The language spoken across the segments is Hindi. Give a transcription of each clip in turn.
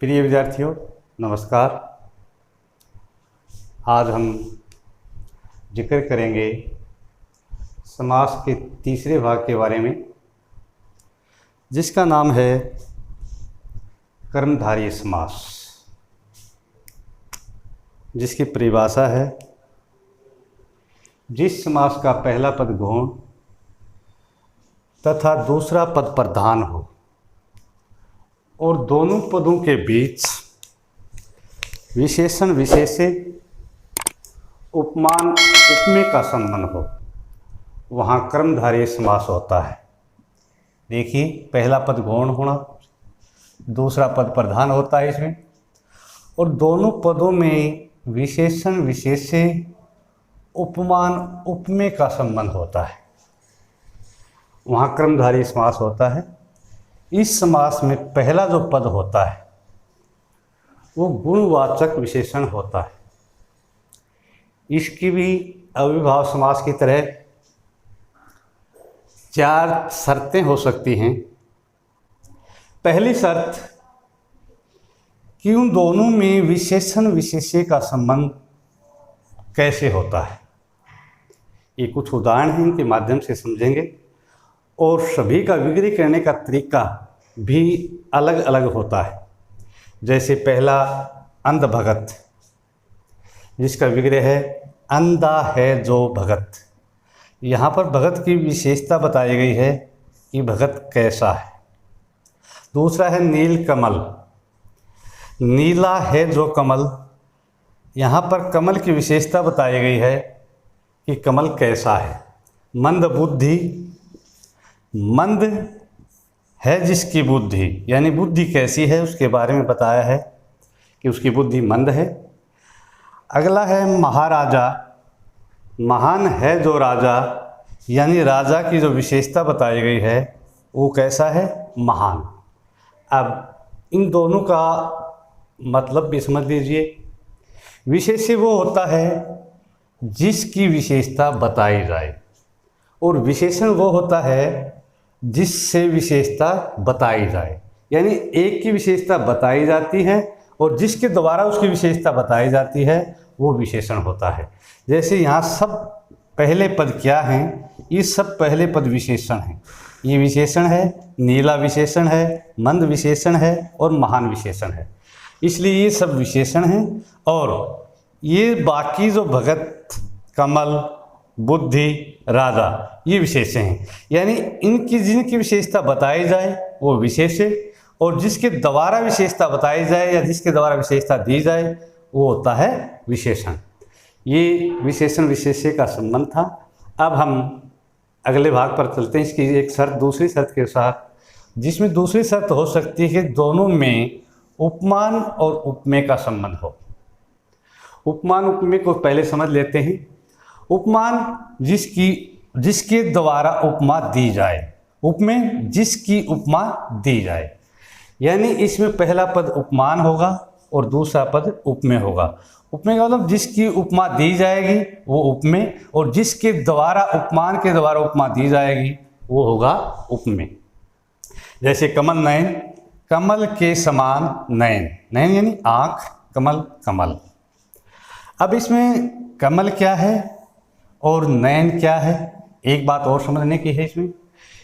प्रिय विद्यार्थियों, नमस्कार। आज हम जिक्र करेंगे समास के तीसरे भाग के बारे में, जिसका नाम है कर्मधारय समास, जिसकी परिभाषा है जिस समास का पहला पद गौण तथा दूसरा पद प्रधान हो और दोनों पदों के बीच विशेषण विशेष्य उपमान उपमेय का संबंध हो, वहाँ कर्मधारय समास होता है। देखिए, पहला पद गौण होना, दूसरा पद प्रधान होता है इसमें, और दोनों पदों में विशेषण विशेष्य उपमान उपमेय का संबंध होता है, वहाँ कर्मधारय समास होता है। इस समास में पहला जो पद होता है वो गुणवाचक विशेषण होता है। इसकी भी अविभाव समास की तरह चार शर्तें हो सकती हैं। पहली शर्त कि उन दोनों में विशेषण विशेष्य का संबंध कैसे होता है, ये कुछ उदाहरण हैं, इनके माध्यम से समझेंगे। और सभी का विग्रह करने का तरीका भी अलग अलग होता है। जैसे पहला अंध भगत, जिसका विग्रह है अंधा है जो भगत। यहाँ पर भगत की विशेषता बताई गई है कि भगत कैसा है। दूसरा है नील कमल, नीला है जो कमल। यहाँ पर कमल की विशेषता बताई गई है कि कमल कैसा है। मंद बुद्धि, मंद है जिसकी बुद्धि, यानी बुद्धि कैसी है उसके बारे में बताया है कि उसकी बुद्धि मंद है। अगला है महाराजा, महान है जो राजा, यानी राजा की जो विशेषता बताई गई है वो कैसा है, महान। अब इन दोनों का मतलब भी समझ लीजिए। विशेष्य वो होता है जिसकी विशेषता बताई जाए, और विशेषण वो होता है जिससे विशेषता बताई जाए, यानी एक की विशेषता बताई जाती है और जिसके द्वारा उसकी विशेषता बताई जाती है वो विशेषण होता है। जैसे यहाँ सब पहले पद क्या हैं, ये सब पहले पद विशेषण हैं। ये विशेषण है, नीला विशेषण है, मंद विशेषण है और महान विशेषण है, इसलिए ये सब विशेषण हैं। और ये बाकी जो भगत, कमल, बुद्धि, राजा, ये विशेष्य हैं, यानी इनकी जिनकी विशेषता बताई जाए वो विशेष्य, और जिसके द्वारा विशेषता बताई जाए या जिसके द्वारा विशेषता दी जाए वो होता है विशेषण। ये विशेषण विशेष्य का संबंध था। अब हम अगले भाग पर चलते हैं। इसकी एक शर्त दूसरी शर्त के साथ, जिसमें दूसरी शर्त हो सकती है दोनों में उपमान और उपमेय का संबंध हो। उपमान उपमेय को पहले समझ लेते हैं। उपमान जिसके द्वारा उपमा दी जाए, उपमेय जिसकी उपमा दी जाए, यानी इसमें पहला पद उपमान होगा और दूसरा पद उपमेय होगा। उपमेय का मतलब जिसकी उपमा दी जाएगी वो उपमेय, और जिसके द्वारा उपमान के द्वारा उपमा दी जाएगी वो होगा उपमेय। जैसे कमल नयन, कमल के समान नयन, नयन यानी आँख, कमल कमल। अब इसमें कमल क्या है और नयन क्या है, एक बात और समझने की है।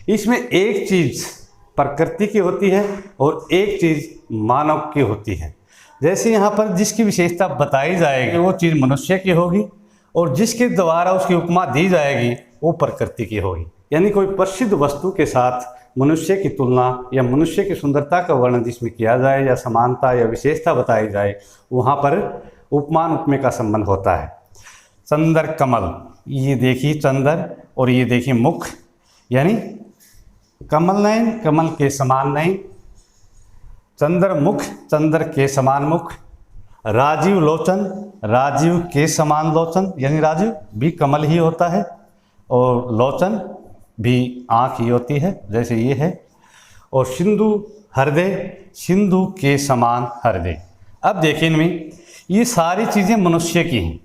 इसमें एक चीज़ प्रकृति की होती है और एक चीज़ मानव की होती है। जैसे यहाँ पर जिसकी विशेषता बताई जाएगी वो चीज़ मनुष्य की होगी, और जिसके द्वारा उसकी उपमा दी जाएगी वो प्रकृति की होगी। यानी कोई प्रसिद्ध वस्तु के साथ मनुष्य की तुलना या मनुष्य की सुंदरता का वर्णन जिसमें किया जाए या समानता या विशेषता बताई जाए, वहाँ पर उपमान उपमेय का संबंध होता है। चंदर कमल, ये देखिए चंदर और ये देखिए मुख, यानी कमल नयन, कमल के समान नयन, चंदर मुख, चंदर के समान मुख। राजीव लोचन, राजीव के समान लोचन, यानी राजीव भी कमल ही होता है और लोचन भी आँख ही होती है, जैसे ये है। और सिंधु हृदय, सिंधु के समान हृदय। अब देखिए इनमें ये सारी चीज़ें मनुष्य की हैं।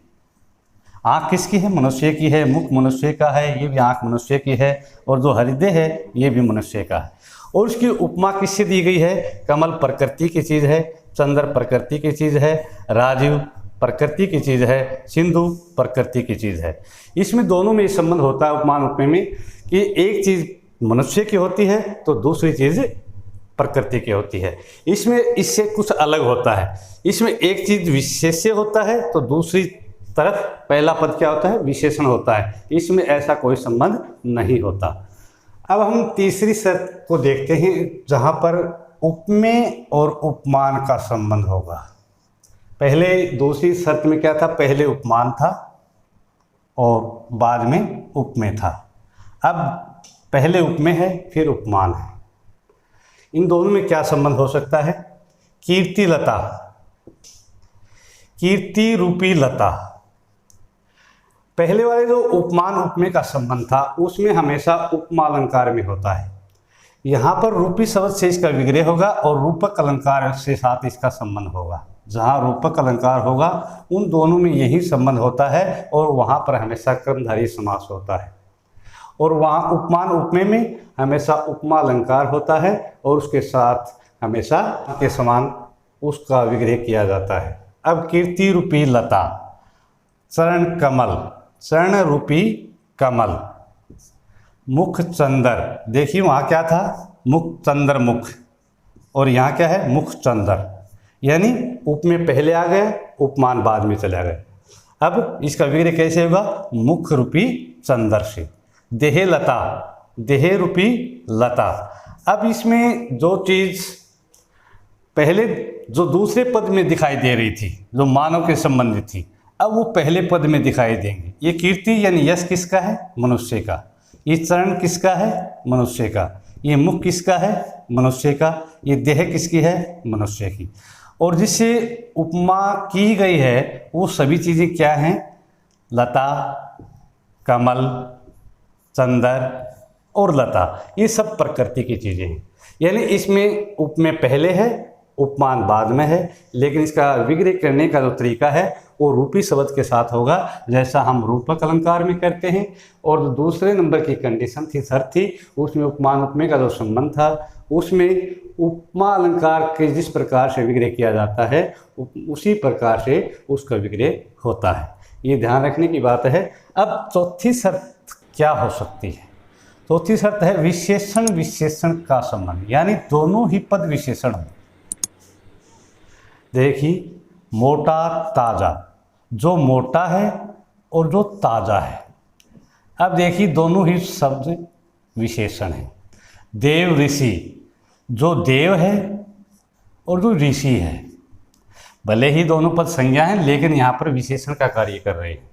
आँख किसकी है, मनुष्य की है। मुख मनुष्य का है, ये भी आँख मनुष्य की है। और जो हृदय है ये भी मनुष्य का है। और उसकी उपमा किससे दी गई है? कमल प्रकृति की चीज़ है, चंद्र प्रकृति की चीज़ है, राजीव प्रकृति की चीज़ है, सिंधु प्रकृति की चीज़ है। इसमें दोनों में संबंध होता है उपमान उपमे में कि एक चीज़ मनुष्य की होती है तो दूसरी चीज़ प्रकृति की होती है। इसमें इससे कुछ अलग होता है, इसमें एक चीज़ विशेष्य होता है तो दूसरी तरफ पहला पद क्या होता है? विशेषण होता है। इसमें ऐसा कोई संबंध नहीं होता। अब हम तीसरी शर्त को देखते हैं जहाँ पर उपमेय और उपमान का संबंध होगा। पहले दूसरी शर्त में क्या था? पहले उपमान था और बाद में उपमेय था। अब पहले उपमेय है फिर उपमान है। इन दोनों में क्या संबंध हो सकता है? कीर्ति लता, कीर्ति रूपी लता। पहले वाले जो उपमान उपमेय का संबंध था उसमें हमेशा उपमा अलंकार में होता है। यहाँ पर रूपी शब्द से इसका विग्रह होगा और रूपक अलंकार से साथ इसका संबंध होगा। जहाँ रूपक अलंकार होगा उन दोनों में यही संबंध होता है और वहाँ पर हमेशा कर्मधारय समास होता है। और वहाँ उपमान उपमेय में हमेशा उपमा अलंकार होता है और उसके साथ हमेशा के समान उसका विग्रह किया जाता है। अब कीर्ति रूपी लता, चरण कमल, चरण रूपी कमल, मुख चंदर। देखिए वहाँ क्या था? मुख चंद्र मुख, और यहाँ क्या है? मुख चंदर। यानी उपमेय पहले आ गए, उपमान बाद में चला गए। अब इसका विग्रह कैसे होगा? मुख रूपी चंदर से। देह लता, देह रूपी लता। अब इसमें जो चीज़ पहले जो दूसरे पद में दिखाई दे रही थी, जो मानव के संबंधित थी, अब वो पहले पद में दिखाई देंगे। ये कीर्ति यानी यश किसका है? मनुष्य का। ये चरण किसका है? मनुष्य का। ये मुख किसका है? मनुष्य का। ये देह किसकी है? मनुष्य की। और जिससे उपमा की गई है वो सभी चीज़ें क्या हैं? लता, कमल, चंदर और लता, ये सब प्रकृति की चीज़ें हैं। यानी इसमें उपमेय पहले है, उपमान बाद में है, लेकिन इसका विग्रह करने का जो तरीका है वो रूपी शब्द के साथ होगा, जैसा हम रूपक अलंकार में करते हैं। और जो दूसरे नंबर की कंडीशन थी, शर्त थी, उसमें उपमान उपमेय का जो संबंध था उसमें उपमा अलंकार के जिस प्रकार से विग्रह किया जाता है उसी प्रकार से उसका विग्रह होता है। ये ध्यान रखने की बात है। अब चौथी शर्त क्या हो सकती है? चौथी शर्त है विशेषण विशेषण का संबंध, यानी दोनों ही पद विशेषण हो। देखिए मोटा ताजा, जो मोटा है और जो ताजा है। अब देखिए दोनों ही शब्द विशेषण हैं। देव ऋषि, जो देव है और जो ऋषि है। भले ही दोनों पद संज्ञा हैं लेकिन यहाँ पर विशेषण का कार्य कर रहे हैं।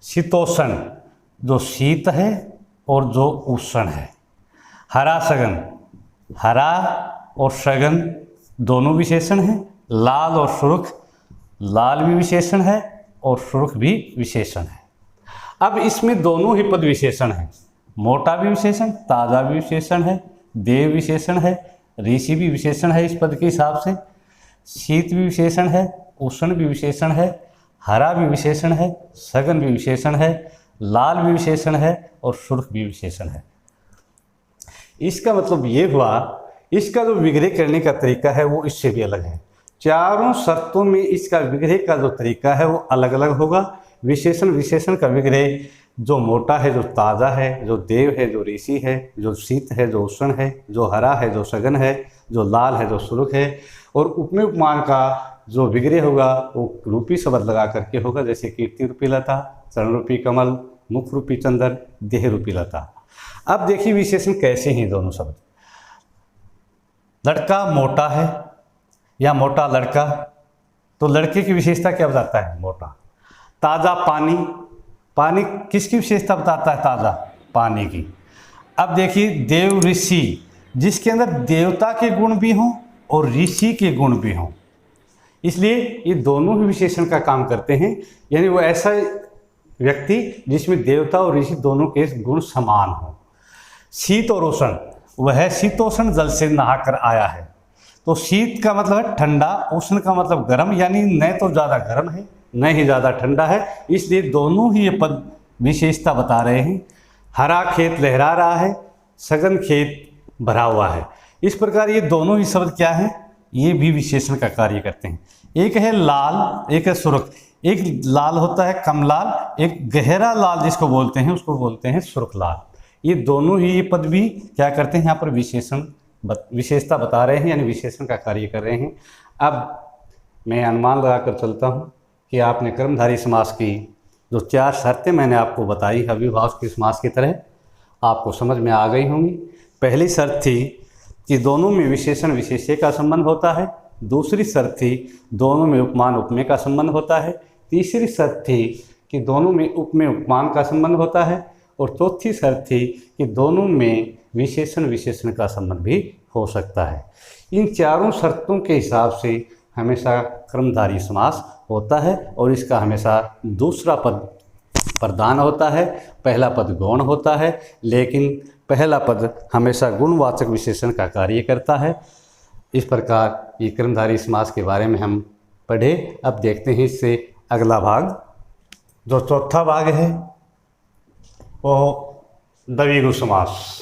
शीतोष्ण, जो शीत है और जो उष्ण है। हरा सघन, हरा और सघन दोनों विशेषण हैं। लाल और सुर्ख, लाल भी विशेषण है और सुर्ख भी विशेषण है। अब इसमें दोनों ही पद विशेषण हैं। मोटा भी विशेषण, ताज़ा भी विशेषण है, देव विशेषण है, ऋषि भी विशेषण है इस पद के हिसाब से। शीत भी विशेषण है, उष्ण भी विशेषण है, हरा भी विशेषण है, सघन भी विशेषण है, लाल भी विशेषण है और सुर्ख भी विशेषण है। इसका मतलब ये हुआ, इसका जो विग्रह करने का तरीका है वो इससे भी अलग है। चारों शर्तों में इसका विग्रह का जो तरीका है वो अलग अलग होगा। विशेषण विशेषण का विग्रह जो मोटा है, जो ताज़ा है, जो देव है, जो ऋषि है, जो शीत है, जो उष्ण है, जो हरा है, जो सघन है, जो लाल है, जो सुर्ख है। और उपमेय उपमान का जो विग्रह होगा वो रूपी शब्द लगा करके होगा, जैसे कीर्ति रूपी लता, चरण रूपी कमल, मुख रूपी चंदर, देह रूपी लता। अब देखिए विशेषण कैसे हैं दोनों शब्द। लड़का मोटा है या मोटा लड़का, तो लड़के की विशेषता क्या बताता है? मोटा। ताज़ा पानी, पानी किसकी विशेषता बताता है? ताज़ा पानी की। अब देखिए देव ऋषि, जिसके अंदर देवता के गुण भी हों और ऋषि के गुण भी हों, इसलिए ये दोनों ही विशेषण का काम करते हैं। यानी वो ऐसा व्यक्ति जिसमें देवता और ऋषि दोनों के गुण समान हों। शीत और उष्ण, वह शीतोष्ण जल से नहाकर आया है। तो शीत का मतलब है ठंडा, उष्ण का मतलब गर्म, यानी न तो ज़्यादा गर्म है न ही ज़्यादा ठंडा है, इसलिए दोनों ही ये पद विशेषता बता रहे हैं। हरा खेत लहरा रहा है, सघन खेत भरा हुआ है। इस प्रकार ये दोनों ही शब्द क्या हैं, ये भी विशेषण का कार्य करते हैं। एक है लाल, एक है सुर्ख। एक लाल होता है कम लाल, एक गहरा लाल जिसको बोलते हैं उसको बोलते हैं सुर्ख लाल। ये दोनों ही पद भी क्या करते हैं, यहाँ पर विशेषता बता रहे हैं, यानी विशेषण का कार्य कर रहे हैं। अब मैं अनुमान लगाकर चलता हूँ कि आपने कर्मधारय समास की जो 4 शर्तें मैंने आपको बताई अविभाज्य समास की तरह आपको समझ में आ गई होंगी। पहली शर्त थी कि दोनों में विशेषण विशेष्य का संबंध होता है। दूसरी शर्त थी दोनों में उपमान उपमेय का संबंध होता है। तीसरी शर्त थी कि दोनों में उपमेय उपमान का संबंध होता है। और चौथी शर्त थी कि दोनों में विशेषण विशेषण का संबंध भी हो सकता है। इन चारों शर्तों के हिसाब से हमेशा कर्मधारय समास होता है और इसका हमेशा दूसरा पद प्रधान होता है, पहला पद गौण होता है, लेकिन पहला पद हमेशा गुणवाचक विशेषण का कार्य करता है। इस प्रकार ये कर्मधारय समास के बारे में हम पढ़े। अब देखते हैं इससे अगला भाग, जो चौथा भाग है वो द्विगु समास।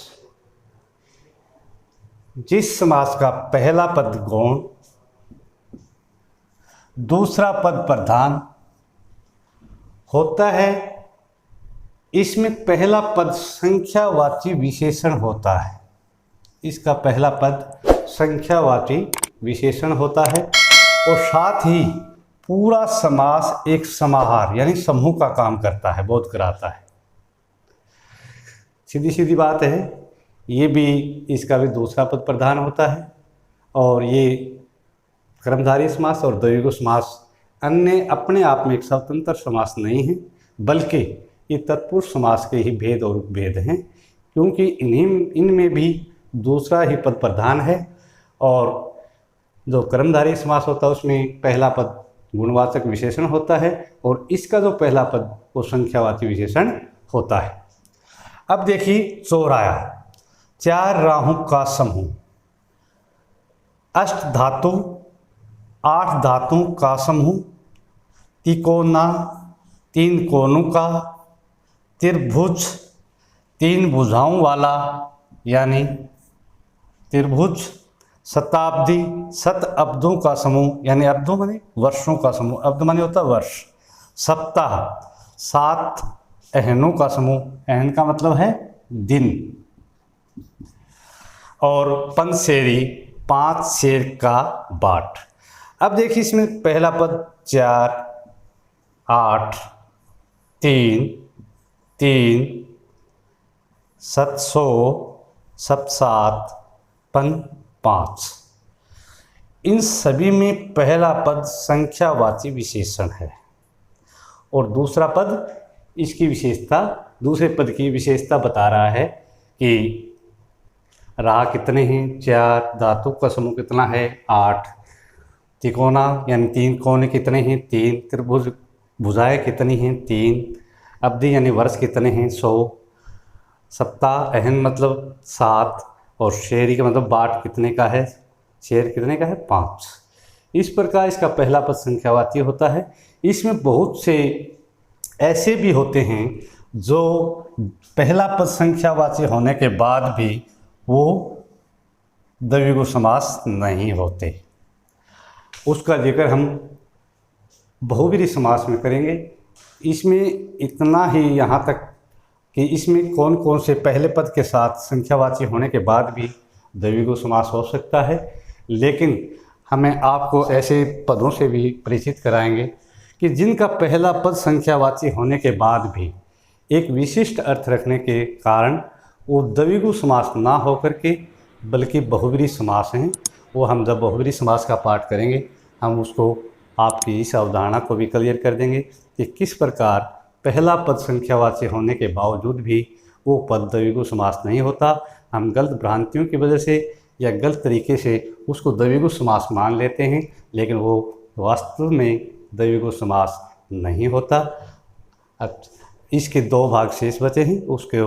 जिस समास का पहला पद गौण, दूसरा पद प्रधान होता है, इसमें पहला पद संख्यावाची विशेषण होता है। इसका पहला पद संख्यावाची विशेषण होता है और साथ ही पूरा समास एक समाहार यानी समूह का काम करता है, बोध कराता है। सीधी सीधी बात है, ये भी इसका भी दूसरा पद प्रधान होता है। और ये कर्मधारय समास और द्विगु समास अन्य अपने आप में एक स्वतंत्र समास नहीं है, बल्कि ये तत्पुरुष समास के ही भेद और उपभेद हैं, क्योंकि इनमें भी दूसरा ही पद प्रधान है। और जो कर्मधारय समास होता है उसमें पहला पद गुणवाचक विशेषण होता है और इसका जो पहला पद वो संख्यावाची विशेषण होता है। अब देखिए चौराया, 4 राहों का समूह, अष्ट धातु 8 धातुओं का समूह, तिकोना 3 कोनों का, त्रिभुज 3 भुजाओं वाला यानी त्रिभुज, शताब्दी 7 अब्दों का समूह यानी अब्दों माने वर्षों का समूह, अब्द माने होता है वर्ष, सप्ताह 7 अहनों का समूह, अहन का मतलब है दिन, और पंचसेरी 5 शेर का बाट। अब देखिए इसमें पहला पद 4 8 3 3 700 7 5। इन सभी में पहला पद संख्यावाची विशेषण है और दूसरा पद इसकी विशेषता, दूसरे पद की विशेषता बता रहा है कि राह कितने हैं, 4, धातु का समूह कितना है 8, तिकोना यानी 3 कोने कितने हैं 3, त्रिभुज भुजाएं कितनी हैं 3, अवधि यानी वर्ष कितने हैं 100, सप्ताह अहन मतलब 7 और शेरी का मतलब बाट कितने का है, शेर कितने का है 5। इस प्रकार इसका पहला पद संख्यावाची होता है। इसमें बहुत से ऐसे भी होते हैं जो पहला पद संख्यावाची होने के बाद भी वो द्विगु समास नहीं होते। उसका जिक्र हम बहुव्रीहि समास में करेंगे। इसमें इतना ही यहाँ तक कि इसमें कौन कौन से पहले पद के साथ संख्यावाची होने के बाद भी द्विगु समास हो सकता है, लेकिन हमें आपको ऐसे पदों से भी परिचित कराएंगे कि जिनका पहला पद संख्यावाची होने के बाद भी एक विशिष्ट अर्थ रखने के कारण वो द्विगु समास ना होकर के बल्कि बहुव्रीहि समास हैं। वो हम जब बहुव्रीहि समास का पाठ करेंगे हम उसको आपकी इस अवधारणा को भी क्लियर कर देंगे कि किस प्रकार पहला पद संख्यावाची होने के बावजूद भी वो पद द्विगु समास नहीं होता। हम गलत भ्रांतियों की वजह से या गलत तरीके से उसको द्विगु समास मान लेते हैं, लेकिन वो वास्तव में द्विगु समास नहीं होता। अब इसके 2 भाग शेष बचे हैं, उसके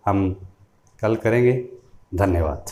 हम कल करेंगे। धन्यवाद।